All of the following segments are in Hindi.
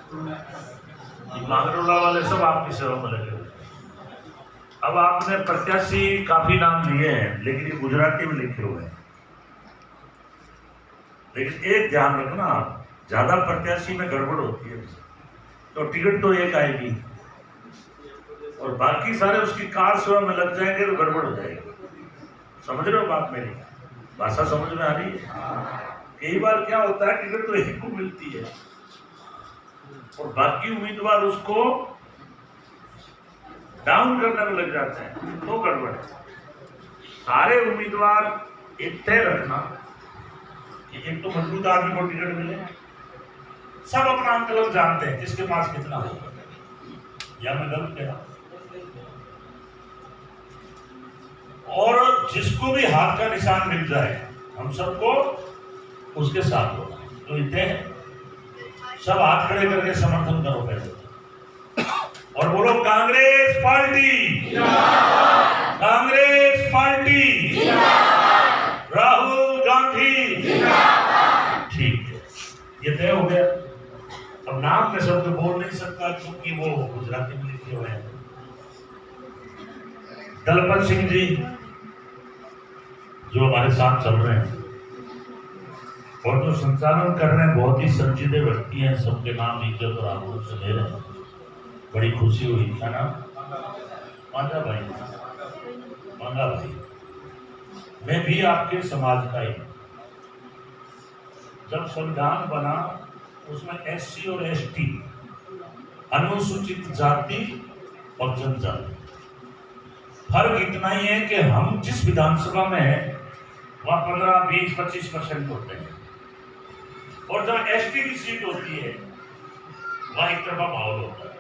मांगरोला वाले सब आपकी सेवा में लगे हुए। अब आपने प्रत्याशी काफी नाम लिए हैं, लेकिन ये गुजराती में लिखे हुए हैं। लेकिन एक ध्यान रखना, आप ज्यादा प्रत्याशी में गड़बड़ होती है तो टिकट तो एक आएगी और बाकी सारे उसकी कार सेवा में लग जाएंगे तो गड़बड़ हो जाएगी। समझ रहे हो बात मेरी? भाषा समझ में आ रही है? कई बार क्या होता है, टिकट तो एक को मिलती है और बाकी उम्मीदवार उसको डाउन करने में लग जाते हैं, तो गड़बड़ है। सारे उम्मीदवार एक तय रखना कि एक तो मजबूत आदमी को टिकट मिले। सब अपना अंकलन जानते हैं किसके पास कितना होगा, या मैं गलत कह रहा हूं? और जिसको भी हाथ का निशान मिल जाए हम सबको उसके साथ होगा। तो इतने हैं, सब हाथ खड़े करके समर्थन करो पहले और बोलो कांग्रेस पार्टी, कांग्रेस पार्टी, राहुल गांधी। ठीक है, ये तय हो गया। अब नाम में शब्द बोल नहीं सकता क्योंकि वो गुजराती में लिखे हुए हैं। दलपत सिंह जी जो हमारे साथ चल रहे हैं और जो संचालन कर रहे हैं, बहुत ही संजीदे व्यक्ति हैं। सबके नाम इज्जत और आबरू से ले रहे हैं, बड़ी खुशी हुई। क्या नाम? मांगा भाई, मांगा भाई। मैं भी आपके समाज का ही। जब संविधान बना उसमें SC और ST, अनुसूचित जाति और जनजाति, फर्क इतना ही है कि हम जिस विधानसभा में हैं वहाँ 15, 20, 25% होते हैं और जहाँ ST की सीट होती है वहाँ एक तरफा माहौल होता है,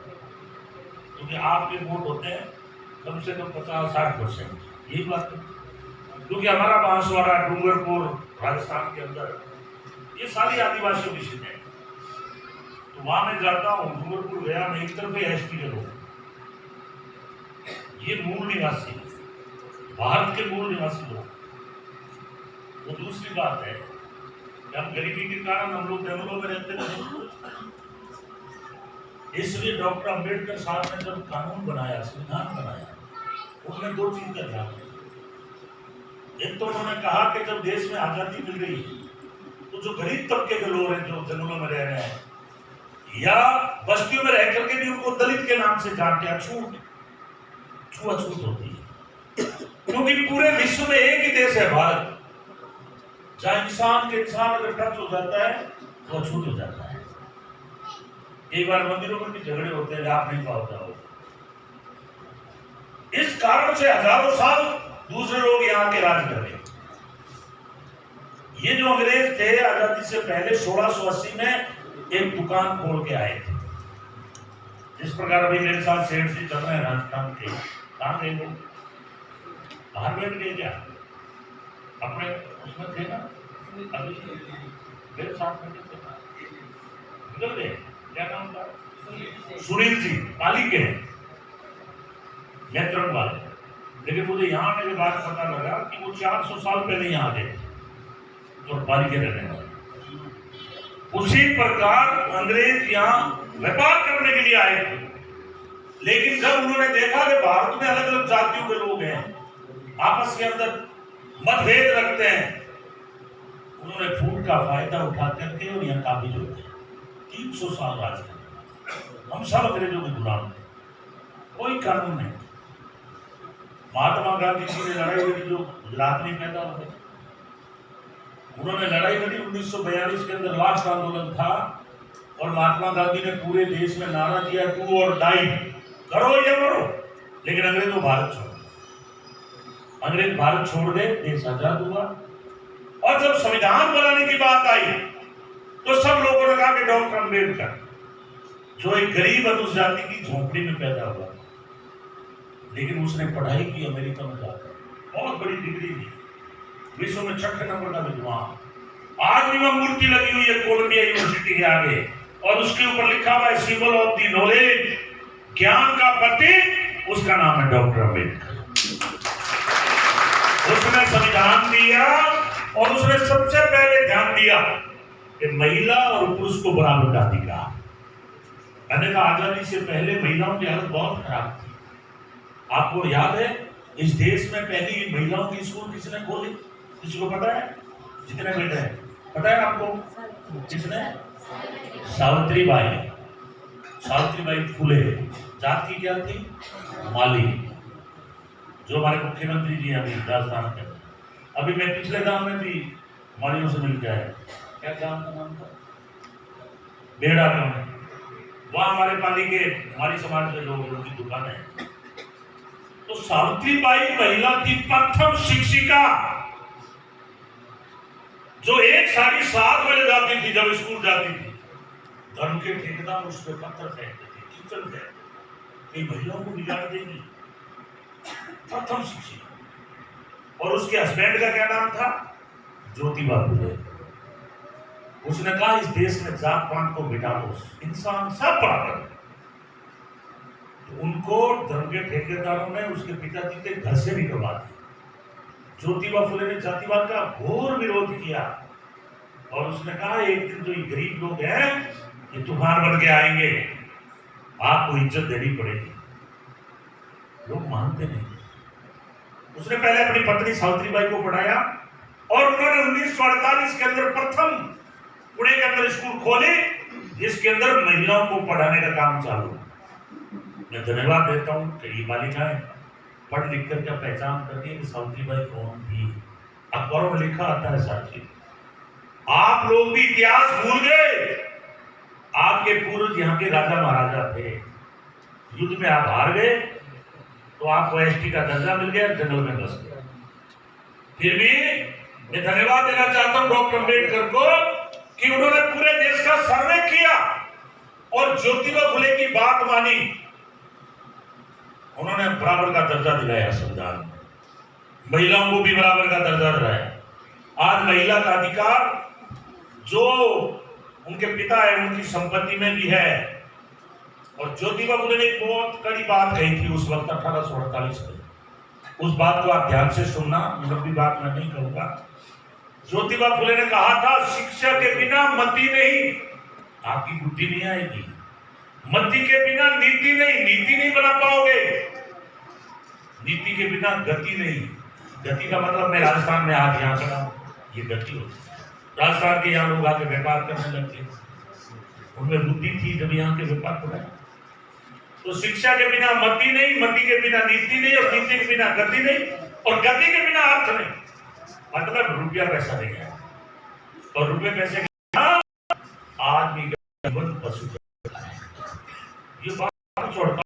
क्योंकि आपके वोट होते हैं कम से कम 50-60%। यही बात है, क्योंकि हमारा बांसवाड़ा, डूंगरपुर, राजस्थान के अंदर ये सारी आदिवासियों की सीटें हैं। तो वहां मैं जाता हूँ, डूंगरपुर गया मैं, एक तरफ ST के लोग, ये मूल निवासी, भारत के मूल निवासी लोग। वो दूसरी बात है कि हम गरीबी के कारण हम लोग जंगलों में रहते थे, इसलिए डॉक्टर अंबेडकर साहब ने जब कानून बनाया, संविधान बनाया, उन्होंने दो चीज का ध्यान रखा। एक तो उन्होंने कहा कि जब देश में आजादी मिल गई तो जो गरीब तबके के लोग हैं जो जंगलों में रह रहे हैं या बस्तियों में रह करके भी उनको दलित के नाम से जानते हैं, छूआछूत होती है। क्योंकि पूरे विश्व में एक ही देश है भारत, जहां इंसान के इंसान अगर टच हो जाता है तो अछूत हो जाता है। कई बार मंदिरों में भी झगड़े होते हैं, आप नहीं पाता हो। इस कारण से हजारों साल दूसरे लोग यहाँ के राज कर रहे। ये जो अंग्रेज थे आजादी से पहले 1680 में एक दुकान खोल के आए थे। जिस प्रकार अभी मेरे साथ सेठ जी चल रहे हैं राजस्थान के, कहाँ गए लोग? बाहर बैठ गए क्या? अपने उसमें थे ना, अभी मेरे साथ में निकल गए। क्या नाम था? सुनील जी, पाली के हैं, नेत्रंग वाले। लेकिन मुझे यहाँ आने के बाद पता लगा कि वो 400 साल पहले यहाँ गए और पाली के रहने वाले। उसी प्रकार अंग्रेज यहाँ व्यापार करने के लिए आए थे, लेकिन जब उन्होंने देखा कि भारत में अलग अलग जातियों के लोग हैं, आपस के अंदर मतभेद रखते हैं, उन्होंने फूट का फायदा उठा करके और यहाँ काबिज हो गए। 300 साल राज किया। हम सब अंग्रेजों के गुलाम थे, कोई कानून नहीं। महात्मा गांधी जी ने लड़ाई लड़ी, जो गुजरात में पैदा हुए, उन्होंने लड़ाई लड़ी 1942 के अंदर लास्ट आंदोलन था और महात्मा गांधी ने पूरे देश में नारा दिया, डू और डाई, करो या मरो। लेकिन अंग्रेज तो भारत छोड़ गए। अंग्रेज भारत छोड़ गए, देश आजाद हुआ। और जब संविधान बनाने की बात आई तो सब लोगों ने कहा कि डॉक्टर अंबेडकर, जो एक गरीब अनुसूचित जाति की झोंपड़ी में पैदा हुआ, लेकिन उसने पढ़ाई की अमेरिका में जाकर, बहुत बड़ी डिग्री दी, विश्व में 6 नंबर का विद्वान। आज भी वह मूर्ति लगी हुई है कोलंबिया यूनिवर्सिटी के आगे और उसके ऊपर लिखा हुआ है सिंबल ऑफ द नॉलेज, ज्ञान का प्रतीक, उसका नाम है डॉक्टर अंबेडकर। उसने संविधान दिया और उसने सबसे पहले ध्यान दिया कि महिला और पुरुष को बराबर का अधिकार। मैंने कहा आजादी से पहले महिलाओं की हालत बहुत खराब थी। आपको याद है इस देश में पहली महिलाओं की स्कूल किसने खोली? किसी को पता है? जितने बेटे हैं पता है आपको? किसने? सावित्रीबाई। सावित्रीबाई फुले। जात की क्या थी? माली। जो हमारे मुख्यमंत्री जी अभी राजस्थान के, अभी मैं पिछले गांव में भी मालियों से मिल के आया। क्या गांव का नाम था? बेड़ा में। वहां हमारे पाली के हमारी समाज के लोग, उनकी दुकान है। तो सावित्रीबाई महिला की प्रथम शिक्षिका, जो 7:30 जाती थी जब स्कूल जाती थी, धर्म के ठेकेदार उस पर पत्थर फेंकते थे, कीचड़ फेंकते, महिलाओं को बिगाड़ देगी। प्रथम शिक्षिका। और उसके हस्बैंड का क्या नाम था? ज्योतिबा फुले। उसने कहा इस देश में जात पात को मिटा दो, इंसान सब बराबर। तो उनको धर्म के ठेकेदारों ने उसके पिताजी के घर से निकलवा दिया। ज्योतिबा फुले ने जातिवाद का घोर विरोध किया और उसने कहा एक दिन तो ये गरीब लोग हैं, ये तूफान बन के आएंगे, आपको इज्जत देनी पड़ेगी। लोग मानते नहीं। उसने पहले अपनी पत्नी सावित्रीबाई को पढ़ाया और उन्होंने 1948 के अंदर प्रथम पुणे के अंदर स्कूल खोले, जिसके अंदर महिलाओं को पढ़ाने का काम चालू। मैं धन्यवाद देता हूं कि ये बालिकाएं पढ़ लिख कर क्या पहचान करती है कि सावित्रीबाई कौन थी। अखबारों में लिखा आता है साथी। आप लोग भी इतिहास भूल गए। आपके पूर्वज यहाँ के राजा महाराजा थे, युद्ध में आप हार गए तो आपको एसटी का दर्जा मिल गया, जंगल में बस गया। फिर भी मैं धन्यवाद देना चाहता हूं डॉक्टर अम्बेडकर को कि उन्होंने पूरे देश का सर्वे किया और ज्योतिबा फुले की बात मानी। उन्होंने बराबर का दर्जा दिलाया संविधान में, महिलाओं को भी बराबर का दर्जा दिलाया। आज महिला का अधिकार जो उनके पिता है उनकी संपत्ति में भी है। और ज्योतिबा फुले ने एक बहुत कड़ी बात कही थी उस वक्त 1848 में। उस बात को आप ध्यान से सुनना, लंबी बात मैं नहीं करूंगा। ज्योतिबा फुले ने कहा था शिक्षा के बिना मति नहीं, आपकी बुद्धि नहीं आएगी। मति के बिना नीति नहीं, नीति नहीं बना पाओगे। नीति के बिना गति नहीं। गति का मतलब मैं राजस्थान में आज यहाँ खड़ा हूं, ये गति होती। राजस्थान के यहाँ लोग आके व्यापार करने लगते, उनमें बुद्धि थी जब यहाँ के व्यापार कराए। तो शिक्षा के बिना मति नहीं, मति के बिना नीति नहीं, और नीति के बिना गति नहीं, और गति के बिना अर्थ नहीं। मतलब रुपया पैसा नहीं है, और रुपये पैसे आदमी का जीवन पशु है। ये बात छोड़ता।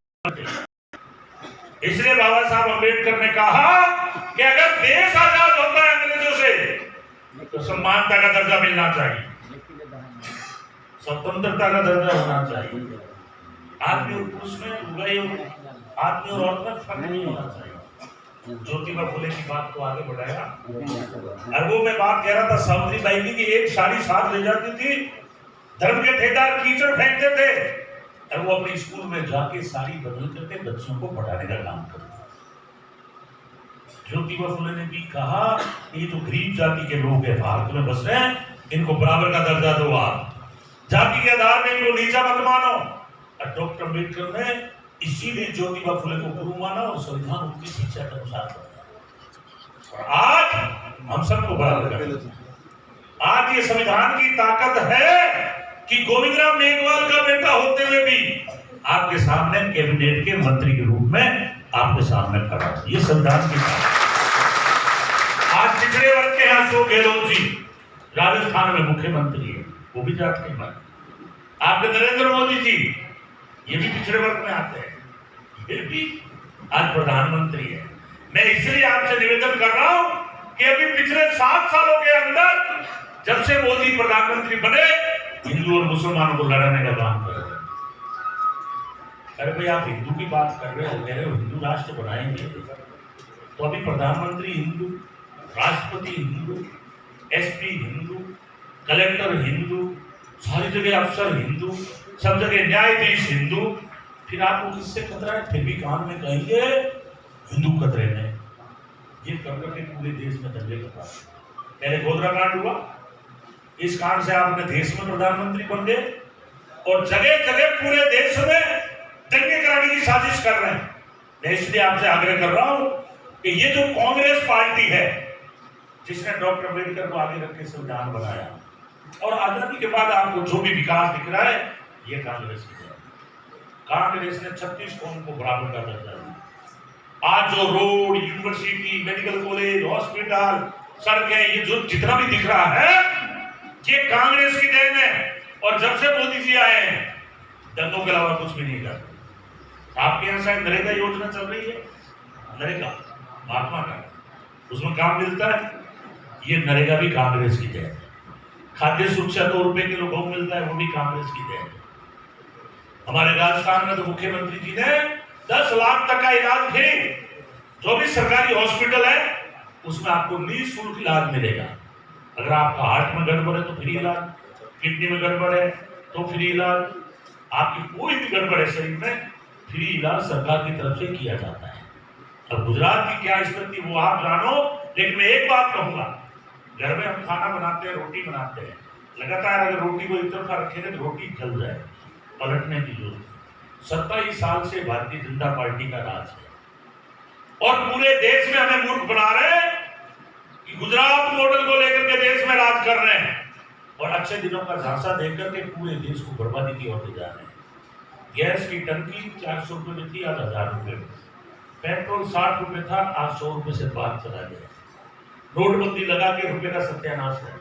इसलिए बाबा साहब अम्बेडकर ने कहा कि अगर देश आजाद होता है अंग्रेजों से तो समानता का दर्जा मिलना चाहिए, स्वतंत्रता का दर्जा होना चाहिए। आदमी और पुरुष में, आदमी और औरत में फर्क नहीं होना चाहिए। ज्योतिबा फुले की बात को आगे बढ़ाया। और वो मैं बात कह रहा था सावित्रीबाई की कि एक साड़ी साथ ले जाती थी, धर्म के ठेकेदार कीचड़ फेंकते थे और वो अपने स्कूल में जाके साड़ी बदल करके बच्चों को पढ़ाने का काम करते। ज्योतिबा फुले ने भी कहा ये जो गरीब जाति के लोग हैं भारत में बस रहे हैं, इनको बराबर का दर्जा दो। आप जाति के आधार में इनको नीचा मत मानो। और डॉक्टर अम्बेडकर ने इसीलिए ज्योतिबा फुले को गुरु माना और संविधान उनकी शिक्षा के अनुसार बनाया। और आज हम सबको बराबर करते। आज ये संविधान की ताकत है कि गोविंदराव मेघवाल का बेटा होते हुए भी आपके सामने कैबिनेट के मंत्री के रूप में आपके सामने खड़ा है। ये संविधान की ताकत। आज पिछड़े वर्ग के यहाँ अशोक गहलोत जी राजस्थान में मुख्यमंत्री है, वो भी जात नहीं मानते। आपके नरेंद्र मोदी जी ये भी पिछड़े वर्ग में आते हैं, फिर भी आज प्रधानमंत्री है। मैं इसलिए आपसे निवेदन कर रहा हूं कि अभी पिछले 7 सालों के अंदर जब से मोदी प्रधानमंत्री बने, हिंदू और मुसलमानों को लड़ाने का काम कर रहे हैं। अरे भाई आप हिंदू की बात कर रहे हो, कह रहे हो हिंदू राष्ट्र बनाएंगे, तो अभी प्रधानमंत्री हिंदू, राष्ट्रपति हिंदू, एसपी हिंदू, कलेक्टर हिंदू, सारी जगह अफसर हिंदू, सब जगह न्यायाधीश हिंदू, फिर आपको किससे खतरा है? फिर भी कान में कहेंगे हिंदू खतरे में। ये कर के पूरे देश में दंगे कर। पहले गोधरा कांड हुआ, इस कांड से आप अपने देश में प्रधानमंत्री बन गए और जगह जगह पूरे देश में दंगे कराने की साजिश कर रहे हैं। मैं इसलिए आपसे आग्रह कर रहा हूं कि ये जो कांग्रेस पार्टी है जिसने डॉक्टर अम्बेडकर को आगे रख के संविधान बनाया और आजादी के बाद आपको जो भी विकास दिख रहा है ये कांग्रेस की है। कांग्रेस ने 36 कौम को बराबर का दर्जा दिया। आज जो road, university, medical college, hospital, सड़कें, ये जो जितना भी दिख रहा है ये कांग्रेस की देन है। और जब से मोदी जी आए हैं दंगों के अलावा कुछ भी नहीं करते। आपके यहाँ शायद नरेगा योजना चल रही है, नरेगा महात्मा का, उसमें काम मिलता है, ये नरेगा भी कांग्रेस की देन है। खाद्य सुरक्षा 2 रुपए किलो गेहूं मिलता है, वो भी कांग्रेस की देन है। हमारे राजस्थान में तो मुख्यमंत्री जी ने 10 लाख तक का इलाज फ्री, जो भी सरकारी हॉस्पिटल है उसमें आपको निःशुल्क इलाज मिलेगा। अगर आपका हार्ट में गड़बड़ है तो फ्री इलाज, किडनी में गड़बड़ है तो फ्री इलाज, आपकी कोई भी गड़बड़ है शरीर में, फ्री इलाज सरकार की तरफ से किया जाता है। अब गुजरात की क्या स्थिति वो आप जानो, लेकिन मैं एक बात कहूंगा, घर में हम खाना बनाते हैं, रोटी बनाते हैं, लगातार अगर रोटी को एक तरफा रखेंगे तो रोटी जल जाए, पलटने की जरूरत है। 27 साल से भारतीय जनता पार्टी का राज है और पूरे देश में हमें मूर्ख बना रहे हैं कि गुजरात मॉडल को लेकर के देश में राज कर रहे हैं और अच्छे दिनों का झांसा देकर के पूरे देश को बर्बादी की ओर ले जा रहे हैं। गैस की टंकी 400 रुपए में थी, आज 1000 रुपए में। पेट्रोल 60 रुपए था, आज 100 रुपए से बाहर चला गया। नोटबंदी लगा के रुपए का सत्यानाश है।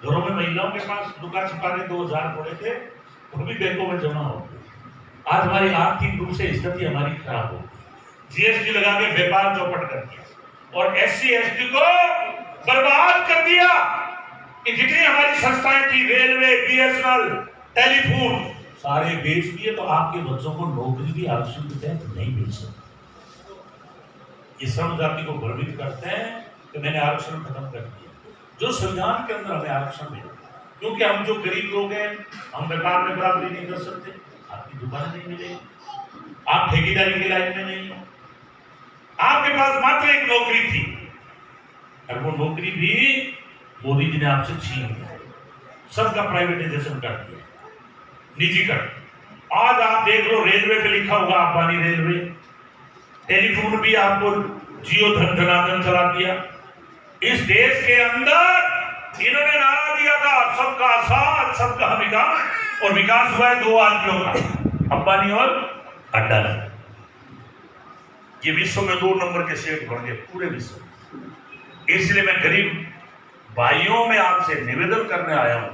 घरों में महिलाओं के पास लुका छिपा के 2000 पड़े थे, वो भी बैंकों में जमा हो गए। आज हमारी आर्थिक रूप से स्थिति हमारी खराब हो गई। जीएसटी लगा के व्यापार चौपट कर दिया और SC ST को बर्बाद कर दिया कि जितनी हमारी संस्थाएं थी, रेलवे, BSNL, टेलीफोन, सारे बेच दिए। तो आपके बच्चों को नौकरी भी आरक्षण के तहत नहीं मिल सकती। ये श्रम जाति को भ्रमित करते हैं कि मैंने आरक्षण खत्म कर दिया, जो संविधान के अंदर हमें आरक्षण मिला। क्योंकि हम जो गरीब लोग हैं, हम व्यापार में बराबरी नहीं कर सकते, आपकी दुकान नहीं मिलेगी, आप ठेकेदारी की लाइन में नहीं हो, आपके पास मात्र एक नौकरी थी और वो नौकरी भी मोदी जी ने आपसे छीन लिया, सबका प्राइवेटाइजेशन कर दिया, निजीकरण। आज आप देख लो, रेलवे पे लिखा होगा अंबानी रेलवे, टेलीफोन भी आपको जियो धनाधन चला दिया। इस देश के अंदर इन्होंने नारा दिया था सबका साथ सबका विकास, और विकास हुआ है 2 आदमियों का, अंबानी और अडानी। ये विश्व में 2 नंबर के शेयर बन गए पूरे विश्व में। इसलिए मैं गरीब भाइयों में आपसे निवेदन करने आया हूं,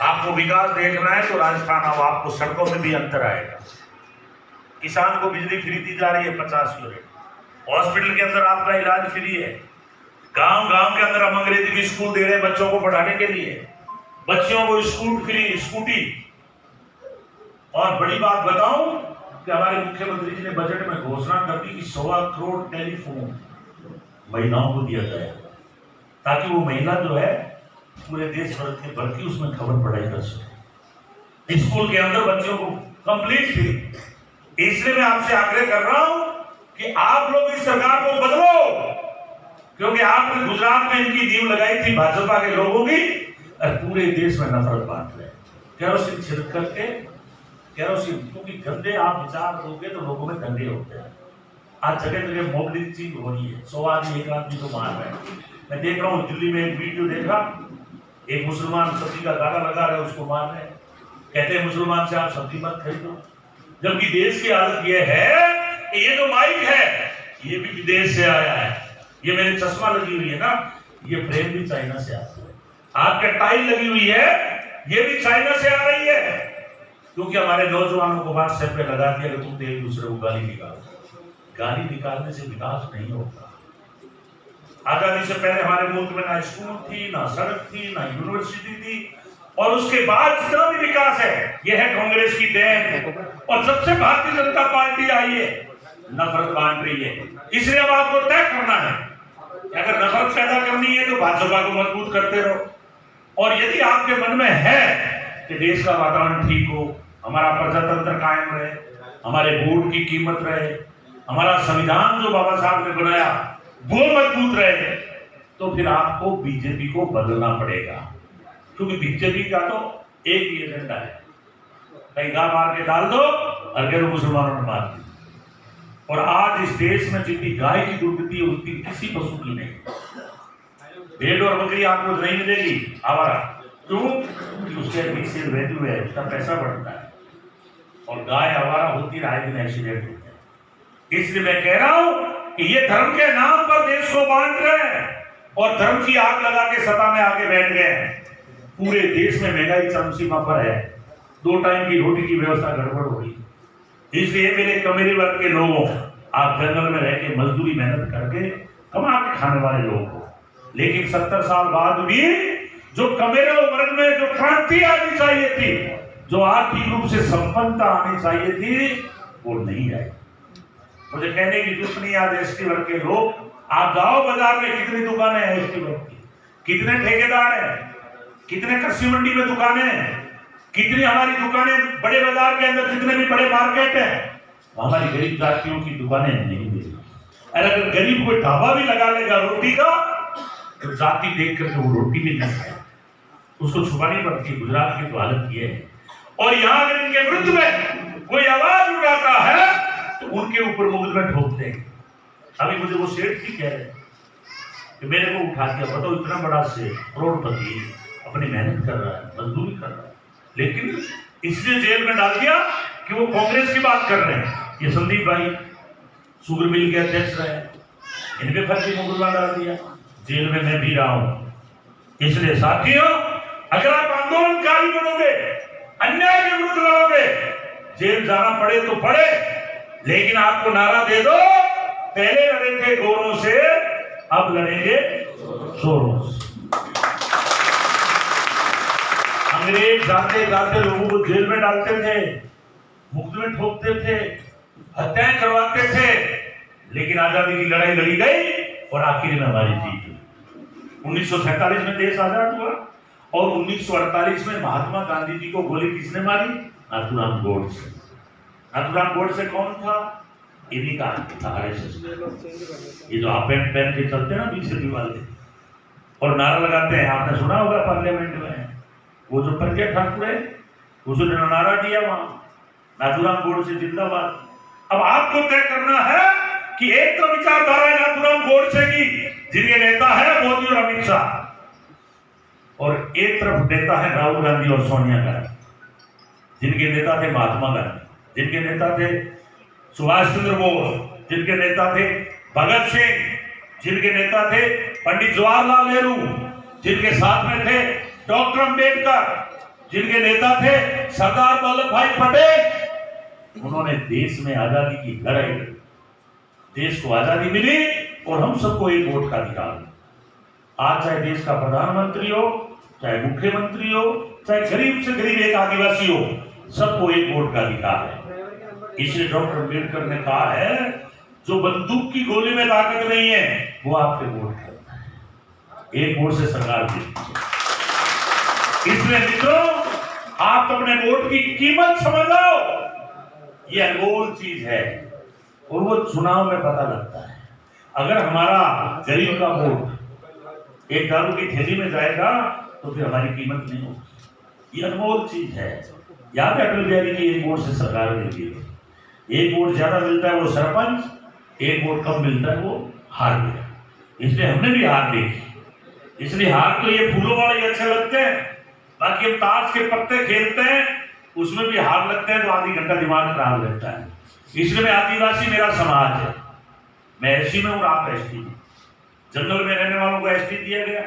आपको विकास देखना है तो राजस्थान आओ, आपको सड़कों में भी अंतर आएगा। किसान को बिजली फ्री दी जा रही है 50 यूनिट, हॉस्पिटल के अंदर आपका इलाज फ्री है, गांव गांव के अंदर हम अंग्रेजी भी स्कूल दे रहे हैं बच्चों को पढ़ाने के लिए, बच्चों को स्कूल फ्री, स्कूटी। और बड़ी बात बताऊं कि हमारे मुख्यमंत्री जी ने बजट में घोषणा कर दी कि 1.25 करोड़ टेलीफोन महिलाओं को दिया जाएगा, ताकि वो महिला जो है पूरे देश भर की उसमें खबर पढ़ाई कर सके। स्कूल के अंदर बच्चों को कंप्लीट फ्री। इसलिए मैं आपसे आग्रह कर रहा हूं कि आप लोग इस सरकार को बदलो, क्योंकि आपने गुजरात में इनकी नींव लगाई थी भाजपा के लोगों की, और पूरे देश में नफरत बांट रहे। केरोसिन छिड़क करके, केरोसिन, क्योंकि गंदे आप विचार दोगे तो लोगों में दंगे होते हैं। आज जगह जगह मॉब लिंचिंग हो रही है, 100 आदमी एक आदमी को मार रहे हैं। मैं देख रहा हूँ दिल्ली में एक वीडियो देखा, एक मुसलमान सब्जी का गाला लगा रहे, उसको मार रहे, कहते हैं मुसलमान से आप सब्जी मत खरीदो। जबकि देश की हालत यह है कि ये जो माइक है ये भी विदेश से आया है, ये मेरे चश्मा लगी हुई है ना, ये फ्रेम भी चाइना से आता है, आपके टाइल लगी हुई है ये भी चाइना से आ रही है। क्योंकि हमारे नौजवानों को व्हाट्सएप पे लगा दिया कि तुम एक दूसरे को गाली निकालो। गाली निकालने से विकास नहीं होता। आजादी से पहले हमारे मुल्क में ना स्कूल थी, ना सड़क थी, ना यूनिवर्सिटी थी, और उसके बाद जितना भी विकास है यह है कांग्रेस की देन। और जब से भारतीय जनता पार्टी आई है नफरत बांट रही है। इसलिए अब आपको तय करना है, अगर नफरत पैदा करनी है तो भाजपा को मजबूत करते रहो, और यदि आपके मन में है कि देश का वातावरण ठीक हो, हमारा प्रजातंत्र कायम रहे, हमारे वोट की कीमत रहे, हमारा संविधान जो बाबा साहब ने बनाया वो मजबूत रहे, तो फिर आपको बीजेपी को बदलना पड़ेगा। क्योंकि बीजेपी का तो एक ही एजेंडा है, कहीं गाय मार के डाल दो और कह दो मुसलमानों ने मार दी। और आज इस देश में जितनी गाय की दुर्गति है उतनी किसी पशु की नहीं। भेड़ और बकरी आपको नहीं मिलेगी आवारा, क्यों? उसके रीसेल वैल्यू है, उसका पैसा बढ़ता है। और गाय आवारा होती है, आए दिन एक्सीडेंट होते हैं। इसलिए मैं कह रहा हूं कि ये धर्म के नाम पर देश को बांट रहे हैं और धर्म की आग लगा के सत्ता में आके बैठ गए हैं। पूरे देश में महंगाई चरम सीमा पर है, 2 टाइम की रोटी की व्यवस्था गड़बड़ हो रही। इसलिए मेरे कमेरे वर्ग के लोगों, आप जंगल में रह के मजदूरी मेहनत करके कमा के खाने वाले लोग हो, लेकिन 70 साल बाद भी जो कमेरे वर्ग में जो क्रांति आनी चाहिए थी, जो आर्थिक रूप से संपन्नता आनी चाहिए थी, वो नहीं आई। मुझे कहने की जरूरत नहीं। आज एसटी वर्ग के लोग, आप जाओ बाजार में, कितनी दुकानें हैं एसटी वर्ग की, कितने ठेकेदार हैं, कितने कृषि मंडी में दुकानें हैं, कितनी हमारी दुकानें बड़े बाजार के अंदर, जितने भी बड़े मार्केट हैं, हमारी गरीब जातियों की दुकानें नहीं मिली। अगर गरीब कोई ढाबा भी लगा लेगा रोटी का, तो जाति देख करके वो रोटी भी नहीं खाए, उसको छुपानी पड़ती। गुजरात की तो हालत ये है। और यहाँ अगर इनके विरुद्ध में कोई आवाज उठाता है तो उनके ऊपर मुकदमे ठोकते हैं। अभी मुझे वो सेठ भी कह रहे कि मेरे को उठा दिया, बताओ इतना बड़ा सेठ, करोड़पति, अपनी मेहनत कर रहा है, मजदूरी कर रहा है, लेकिन इसलिए जेल में डाल दिया कि वो कांग्रेस की बात कर रहे हैं। ये संदीप भाई शुगर मिल के अध्यक्ष रहे, इनके फर्जी मुकदमा डाल दिया, जेल में मैं भी रहा हूं। इसलिए साथियों, अगर आप आंदोलनकारी बनोगे, अन्याय के विरुद्ध लड़ोगे, जेल जाना पड़े तो पड़े, लेकिन आपको नारा दे दो, पहले लड़े थे गोरों से, अब लड़ेंगे शोरों से। अंग्रेज जाते जाते लोगों को जेल में डालते थे, मुकदमे ठोकते थे, हत्याएं करवाते थे, लेकिन आजादी की लड़ाई लड़ी गई और आखिर में हमारी जीत हुई। 1947 में देश आजाद हुआ और 1948 में महात्मा गांधी जी को गोली किसने मारी? नाथूराम गोडसे। नाथूराम गोडसे कौन था? इन्हीं का था आरएसएस। ये जो आप पैंट पहन के चलते हैं ना बीजेपी वाले और नारा लगाते हैं, आपने सुना होगा पार्लियामेंट में, वो जो प्रज्ञा ठाकुर है उसने नारा दिया वहां, नाथूराम गोडसे जिंदाबाद। अब आपको तय करना है कि एक तो विचारधारा है नाथूराम गोडसे की, जिनके नेता है मोदी और अमित शाह, और एक तरफ नेता है राहुल गांधी और सोनिया गांधी, जिनके नेता थे महात्मा गांधी, जिनके नेता थे सुभाष चंद्र बोस, जिनके नेता थे भगत सिंह, जिनके नेता थे पंडित जवाहरलाल नेहरू, जिनके साथ में थे डॉक्टर अंबेडकर, जिनके नेता थे सरदार वल्लभ भाई पटेल। उन्होंने देश में आजादी की लड़ाई लड़ी, देश को आजादी मिली और हम सबको एक वोट का अधिकार। आज चाहे देश का प्रधानमंत्री हो, चाहे मुख्यमंत्री हो, चाहे गरीब से गरीब एक आदिवासी हो, सबको एक वोट का अधिकार है। इसलिए डॉक्टर अंबेडकर ने कहा है, जो बंदूक की गोली में ताकत नहीं है वो आपके वोट करता है, एक वोट से सरकार जीतती है। इसलिए मित्रों, आप अपने वोट की कीमत समझ लो, ये अनमोल चीज है और वो चुनाव में पता लगता है। अगर हमारा गरीब का वोट एक दारू की थैली में जाएगा तो फिर हमारी कीमत नहीं होगी। ये अनमोल चीज है। याद है अटल बिहारी की एक वोट से सरकार मिलती है, एक वोट ज्यादा मिलता है वो सरपंच, एक वोट कम मिलता है वो हार गया। इसलिए हमने भी हार देखी। इसलिए हार तो ये फूलों वाले अच्छे लगते हैं, बाकी हम ताश के पत्ते खेलते हैं उसमें भी हार लगते हैं तो आधी घंटा दिमाग खराब रहता है। इसलिए मैं आदिवासी, मेरा समाज है, मैं एसटी में हूँ, आप एसटी में। जंगल में रहने वालों को एसटी दिया गया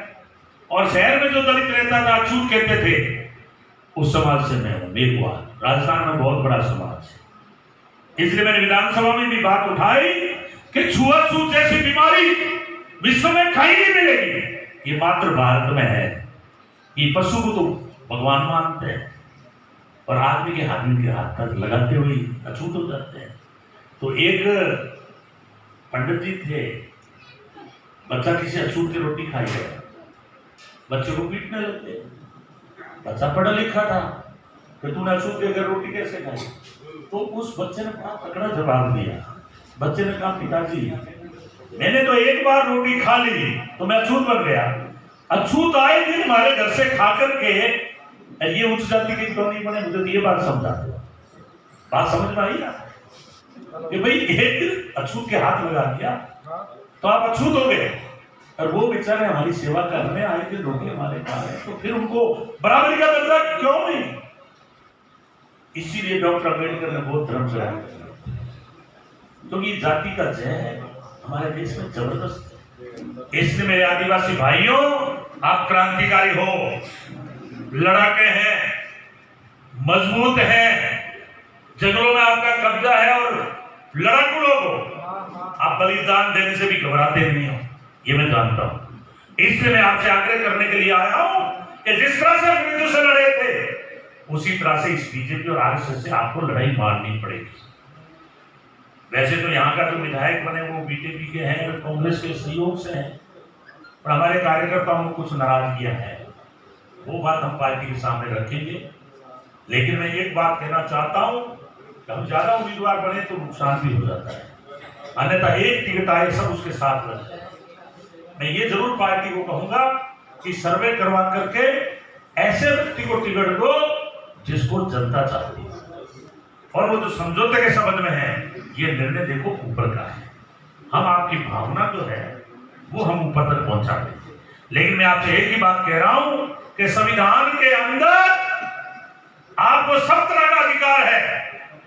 और शहर में जो दलित रहता था, अछूत कहते थे, उस समाज से मैं हूँ। मेघवाल राजस्थान में बहुत बड़ा समाज है। इसलिए मैंने विधानसभा में भी बात उठाई कि छुआछूत जैसी बीमारी विश्व में कहीं नहीं मिलेगी, ये मात्र भारत में है। ये पशु को तो भगवान मानते हैं और आदमी के हाथ तक लगाते हुए अछूत हो जाते हैं। तो एक पंडित जी थे, बच्चा किसी अछूत की रोटी खाई है, बच्चे को पीटने लगते। बच्चा पढ़ा लिखा था कि तूने अछूत के घर रोटी कैसे खाई? तो उस बच्चे ने बड़ा तगड़ा जवाब दिया। बच्चे ने कहा, पिताजी मैंने तो एक बार रोटी खा ली तो मैं अछूत बन गया। अछूत आए दिन हमारे घर से खा करके ये उच्च जाति की क्यों नहीं बने, मुझे ये बात समझा। बात समझ में आई ना कि भाई एक अछूत के हाथ लगा दिया तो आप अछूत हो गए, और वो बेचारे हमारी सेवा करने आए थे, रोटी हमारे खा रहे, तो फिर उनको बराबरी का दर्जा क्यों नहीं? इसीलिए डॉक्टर अम्बेडकर ने बहुत धर्म से क्योंकि जाति का जय हमारे देश में जबरदस्त है। इसलिए मेरे आदिवासी भाइयों, आप क्रांतिकारी हो, लड़ाके हैं, मजबूत हैं, जंगलों में आपका कब्जा है और लड़ाकू लोग हो, आप बलिदान देने से भी घबराते नहीं हो, ये मैं जानता हूं। इसलिए मैं आपसे आग्रह करने के लिए आया हूं कि जिस तरह से अंग्रेजों से लड़े थे उसी तरह से इस बीजेपी और आरएसएस से आपको लड़ाई मारनी पड़ेगी। वैसे तो यहाँ का जो विधायक बने वो बीजेपी के हैं और कांग्रेस के सहयोग से हैं, पर हमारे कार्यकर्ताओं में कुछ नाराजगियां हैं, वो बात हम पार्टी के सामने रखेंगे। लेकिन मैं एक बात कहना चाहता हूं कि हम ज्यादा उम्मीदवार बने तो नुकसान भी हो जाता है, अन्यथा एक टिकट आए सब उसके साथ लग जाए। मैं ये जरूर पार्टी को कहूंगा कि सर्वे करवा करके ऐसे व्यक्ति को टिकट दो जिसको जनता चाहती है, और वो जो समझौते के संबंध में है ये निर्णय देखो ऊपर का है, हम आपकी भावना जो है वो हम ऊपर तक पहुंचा देंगे। लेकिन मैं आपसे एक ही बात कह रहा हूं कि संविधान के अंदर आपको सब तरह का अधिकार है।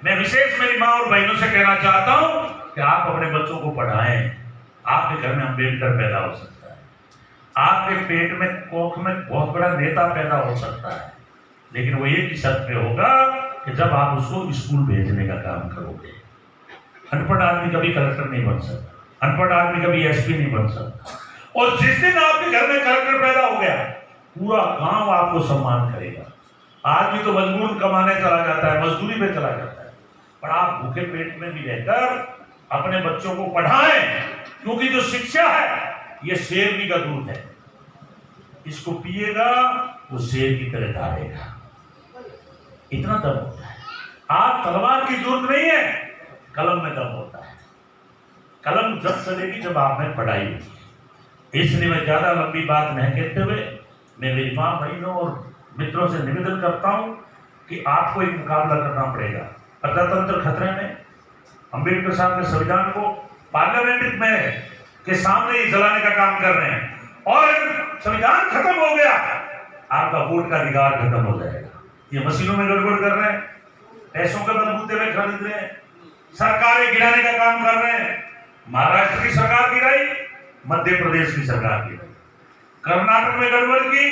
मैं विशेष मेरी माँ और बहनों से कहना चाहता हूं कि आप अपने बच्चों को पढ़ाएं। आपके घर में अम्बेडकर पैदा हो सकता है, आपके पेट में कोख में बहुत बड़ा नेता पैदा हो सकता है, लेकिन वो एक ही शर्त पे होगा कि जब आप उसको स्कूल भेजने का काम करोगे। अनपढ़ आदमी कभी कलेक्टर नहीं बन सकता, अनपढ़ आदमी कभी एसपी नहीं बन सकता, और जिस दिन आपके घर में कलेक्टर पैदा हो गया पूरा गांव आपको सम्मान करेगा। आदमी तो मजबूर कमाने चला जाता है, मजदूरी पे चला जाता है, पर आप भूखे पेट में भी रहकर अपने बच्चों को पढ़ाएं, क्योंकि जो शिक्षा है ये शेरनी का दूध है, इसको पिएगा वो शेर की तरह धारेगा, इतना दम होता है। आप तलवार की जरूरत नहीं है, कलम में दम होता है। कलम जब चलेगी जब आप में पढ़ाई होगी। इसलिए मैं ज्यादा लंबी बात नहीं कहते हुए मैं मेरी माँ बहनों और मित्रों से निवेदन करता हूं कि आपको एक मुकाबला करना पड़ेगा। प्रजातंत्र खतरे में, अम्बेडकर साहब ने संविधान को पार्लियामेंट में के सामने ही जलाने का काम कर रहे हैं, और संविधान खत्म हो गया आपका वोट का अधिकार खत्म हो जाएगा। ये मशीनों में गड़बड़ कर रहे हैं, पैसों के बलबूते में खरीद रहे हैं, सरकारें गिराने का काम कर रहे हैं। महाराष्ट्र की सरकार गिराई, मध्य प्रदेश की सरकार गिराई, कर्नाटक में गड़बड़ की,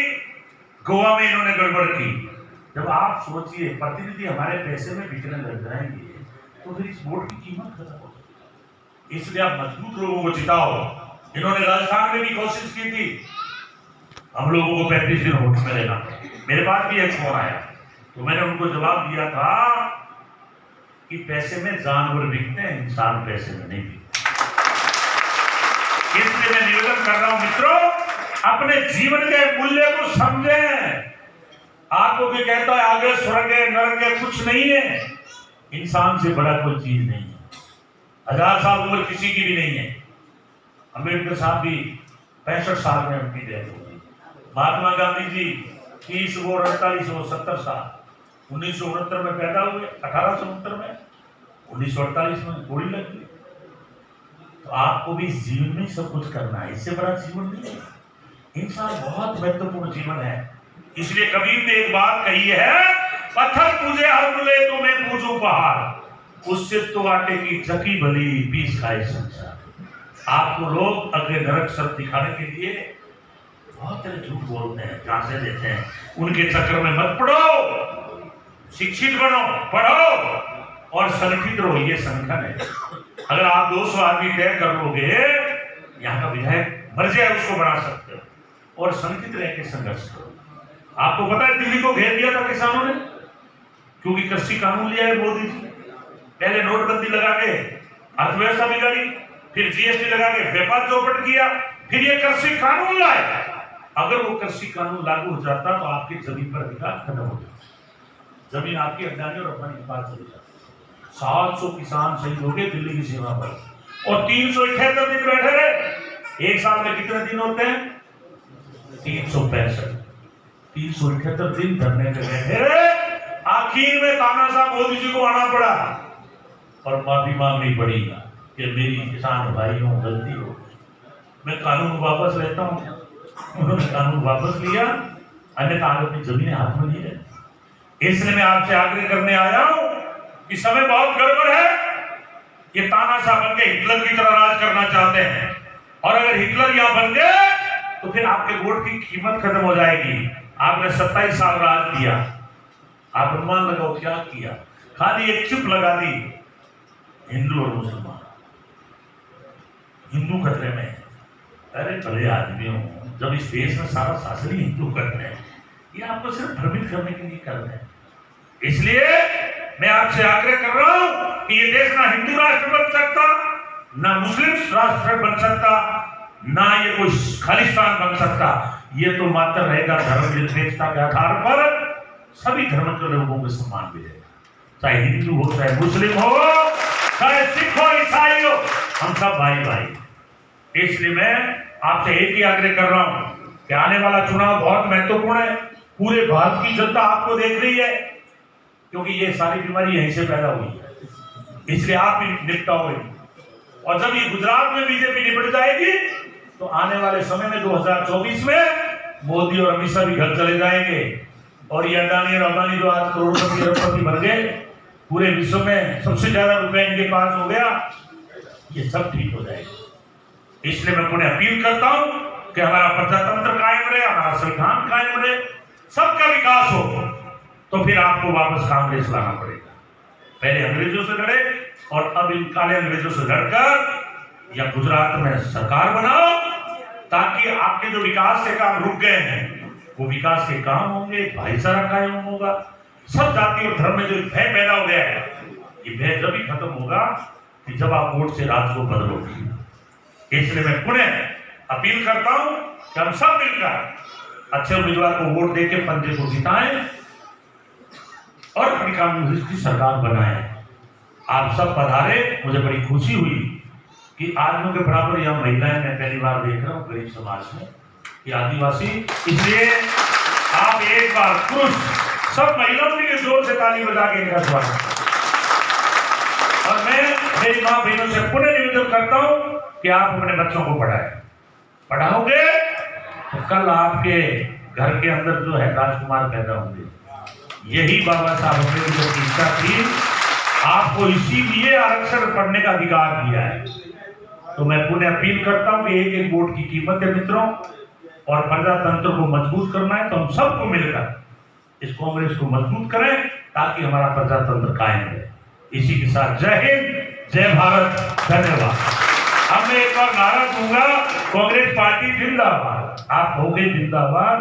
गोवा में इन्होंने गड़बड़ की। जब आप सोचिए प्रतिनिधि हमारे पैसे में बिकने लग जाएंगे तो फिर इस वोट की कीमत खत्म हो जाएगी। इसलिए आप मजबूत लोगों को जिताओ। इन्होंने राजस्थान में भी कोशिश की थी, हम लोगों को 35 दिन वोट में लेना। मेरे पास भी एक फोन आया तो मैंने उनको जवाब दिया था कि पैसे में जानवर बिकते हैं, इंसान पैसे में नहीं बिकते। इसलिए मैं निवेदन कर रहा हूं मित्रों, अपने जीवन के मूल्य को समझें। आपको भी कहता है आगे स्वर्ग है नरक है, कुछ नहीं है। इंसान से बड़ा कोई चीज नहीं है। 1000 साल उम्र किसी की भी नहीं है। अम्बेडकर साहब भी 65 साल में उनकी डेथ हो गई। महात्मा गांधी जी 30 वो 48 वो 70 साल। 1969 में पैदा हुए, 1869 में, 1948 में गोली लग गई। तो आपको भी इस जीवन में सब कुछ करना है, इससे बड़ा जीवन नहीं है। इंसान बहुत महत्वपूर्ण जीवन है। इसलिए कबीर ने एक बात कही है, पत्थर पूजे हर मिले तो मैं पूजू पहाड़, उससे तो आटे की चकी भली पीस खाए संसार। आपको लोग अगले नरक सर दिखाने के लिए बहुत तरह झूठ बोलते हैं, झांसे देते हैं, उनके चक्कर में मत पड़ो। शिक्षित बनो, पढ़ो और संगठित रहो। ये संगठन है। अगर आप 200 आदमी तय कर लोगे, यहाँ का विधायक मर जाए उसको बना सकते हो, और संगठित रह के संघर्ष करो। आपको पता है दिल्ली को घेर दिया था किसानों ने, क्योंकि कृषि कानून लिया है मोदी जी। पहले नोटबंदी लगा के अर्थव्यवस्था बिगाड़ी, फिर जीएसटी लगा के व्यापार चौपट किया, फिर ये कृषि कानून लाए। अगर वो कृषि कानून लागू हो जाता तो आपकी जमीन पर अधिकार खत्म हो जाता, जमीन आपकी अडानी और अंबानी के पास चली जाती। 700 किसान शहीद हो गए दिल्ली की सीमा पर, और 378 दिन बैठे रहे। एक साल में कितने दिन होते हैं? 365। 378 दिन धरने पे बैठे रहे। आप आखिर में तानाशाह मोदी जी को आना पड़ा और माफी मांगनी पड़ी कि मेरी किसान भाइयों गलती हो गई, मैं कानून वापस लेता हूं। उन्होंने कानून वापस लिया, अन्यथा आगे अपनी जमीनें हाथ में नहीं रहे। इसलिए मैं आपसे आग्रह करने आया हूं कि समय बहुत गड़बड़ है। ये तानाशाह बन के हिटलर की तरह राज करना चाहते हैं, और अगर हिटलर यहां बन गए तो फिर आपके वोट की कीमत खत्म हो जाएगी। आपने 27 साल राज किया, आप अनुमान लगाओ क्या किया? खाली एक चुप लगा दी, हिंदू और मुसलमान। हिंदू खतरे में, अरे भले आदमी हो, जब इस देश में सारा शासन ही हिंदू कर रहे हैं, ये आपको सिर्फ भ्रमित करने के लिए कर रहे हैं। इसलिए मैं आपसे आग्रह कर रहा हूं कि ये देश ना हिंदू राष्ट्र बन सकता, ना मुस्लिम राष्ट्र बन सकता, ना ये कोई खालिस्तान बन सकता। ये तो मात्र रहेगा धर्मनिरपेक्षता के आधार पर, सभी धर्म के लोगों को सम्मान मिलेगा, चाहे हिंदू हो, चाहे मुस्लिम हो, चाहे सिख हो, ईसाई हो, हम सब भाई भाई। इसलिए मैं आपसे एक ही आग्रह कर रहा हूं कि आने वाला चुनाव बहुत महत्वपूर्ण है। पूरे भारत की जनता आपको देख रही है, क्योंकि ये सारी बीमारी यहीं से पैदा हुई है, इसलिए आप भी निपटाओगे। और जब ये गुजरात में बीजेपी निपट जाएगी तो आने वाले समय में 2024 में मोदी और अमित शाह भी घर चले जाएंगे, और ये अडानी और अंबानी जो आज करोड़पति अरबपति बन गए, पूरे विश्व में सबसे ज्यादा रुपए इनके पास हो गया, ये सब ठीक हो जाएगा। इसलिए मैं पुनः अपील करता हूं कि हमारा प्रजातंत्र कायम रहे, हमारा संविधान कायम रहे, सबका विकास हो, तो फिर आपको वापस कांग्रेस लाना पड़ेगा। पहले अंग्रेजों से लड़े और अब इन काले अंग्रेजों से लड़कर या गुजरात में सरकार बनाओ, ताकि आपके जो विकास के काम रुक गए हैं वो विकास के काम होंगे, भाईचारा कायम होगा। सब जाति और धर्म में जो भय पैदा हो गया है, ये भय जब ही खत्म होगा कि जब आप वोट से राज को बदलोगे। इसलिए मैं पुनः अपील करता हूं कि हम सब मिलकर अच्छे उम्मीदवार को वोट देके पंजे को जिताएं और अपनी कांग्रेस की सरकार बनाएं। आप सब पधारे, मुझे बड़ी खुशी हुई कि आदमियों के बराबर यहाँ महिलाएं मैं पहली बार देख रहा हूँ गरीब समाज में, कि आदिवासी। इसलिए आप एक बार पुरुष सब महिलाओं के जोर से ताली बजा के इनका स्वागत। और मैं मेरी माँ बहनों से पुनः निवेदन करता हूँ कि आप अपने बच्चों को पढ़ाओगे तो कल आपके घर के अंदर जो है राजकुमार पैदा होंगे। यही बाबा साहब अम्बेडकर की इच्छा थी, आपको इसीलिए आरक्षण पढ़ने का अधिकार दिया है। तो मैं पुनः अपील करता हूं कि एक एक वोट की कीमत है मित्रों, और प्रजातंत्र को मजबूत करना है तो हम सबको मिलकर इस कांग्रेस को मजबूत करें, ताकि हमारा प्रजातंत्र कायम रहे। इसी के साथ जय हिंद, जय भारत, धन्यवाद। अब मैं एक बार नारा दूंगा, कांग्रेस पार्टी जिंदाबाद। आप हो गए जिंदाबाद,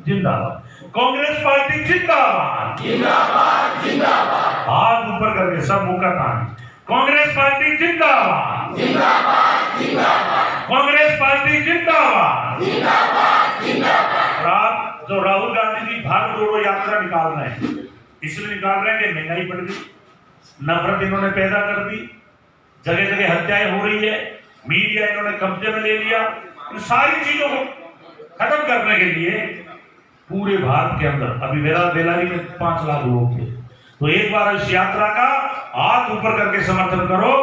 जिंदाबाद। कांग्रेस पार्टी जिंदाबाद, जिंदाबाद, जिंदाबाद। हाथ ऊपर करके सब मुंह का कान। कांग्रेस पार्टी जिंदाबाद, जिंदाबाद, जिंदाबाद। कांग्रेस पार्टी जिंदाबाद, जिंदाबाद, जिंदाबाद। आप जो राहुल गांधी जी भारत जोड़ो यात्रा निकाल रहे हैं, इसलिए निकाल रहे हैं कि महंगाई बढ़ गई, नफरत इन्होंने पैदा कर दी, जगह जगह हत्याएं हो रही है, मीडिया इन्होंने कब्जे में ले लिया। इन सारी चीजों को खत्म करने के लिए पूरे भारत के अंदर अभी बेलारी में 5 लाख लोग थे, तो एक बार इस यात्रा का हाथ ऊपर करके समर्थन करो।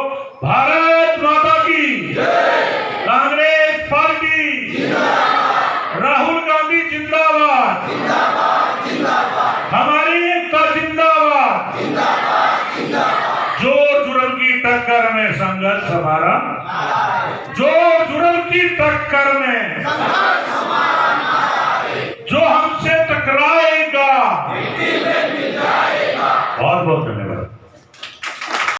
भारत माता की जय, कांग्रेस पार्टी जिंदाबाद, राहुल गांधी जिंदाबाद, जिंदाबाद, जिंदाबाद, हमारी एकता जिंदाबाद, जिंदाबाद, जिंदाबाद। जोर जुड़ल की टक्कर में संघर्ष हमारा, जोर जुड़ल की टक्कर में संघर्ष हमारा, जो हमसे टकराएगा बहुत बहुत धन्यवाद।